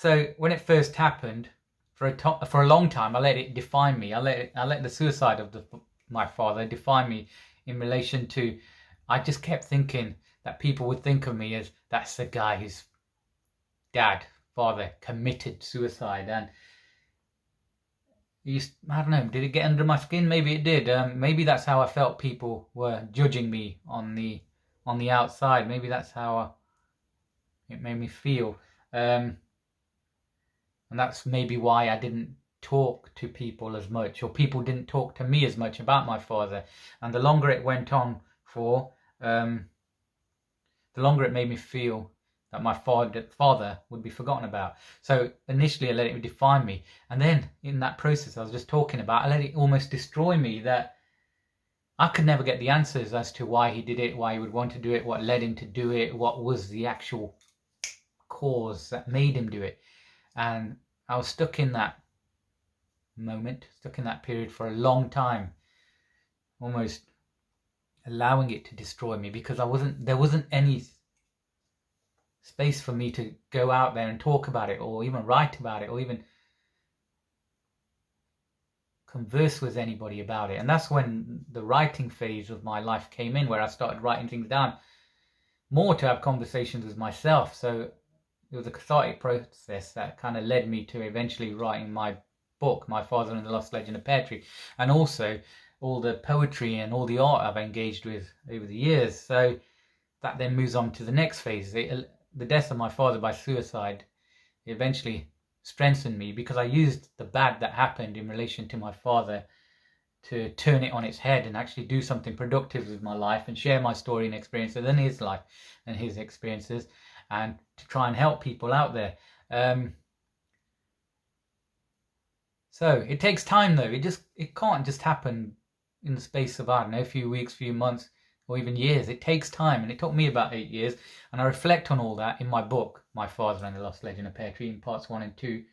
So when it first happened, for a long time, I let it define me. I let the suicide of my father define me in relation to. I just kept thinking that people would think of me as that's the guy whose father committed suicide, and I don't know, did it get under my skin? Maybe it did. Maybe that's how I felt people were judging me on the outside. Maybe that's how it made me feel. And that's maybe why I didn't talk to people as much, or people didn't talk to me as much about my father. And the longer it went on for, the longer it made me feel that my father would be forgotten about. So initially I let it define me. And then in that process I was just talking about, I let it almost destroy me, that I could never get the answers as to why he did it, why he would want to do it, what led him to do it, what was the actual cause that made him do it. And I was stuck in that moment, stuck in that period for a long time, almost allowing it to destroy me, because there wasn't any space for me to go out there and talk about it, or even write about it, or even converse with anybody about it. And that's when the writing phase of my life came in, where I started writing things down more to have conversations with myself. So it was a cathartic process that kind of led me to eventually writing my book, My Father and the Lost Legend of Pear Tree, and also all the poetry and all the art I've engaged with over the years. So that then moves on to the next phase. The death of my father by suicide eventually strengthened me, because I used the bad that happened in relation to my father to turn it on its head and actually do something productive with my life and share my story and experiences and his life and his experiences, and to try and help people out there. So it takes time though. It can't just happen in the space of, I don't know, a few weeks, few months, or even years. It takes time, and it took me about 8 years, and I reflect on all that in my book, My Father and the Lost Legend of Pear Tree, in parts 1 and 2.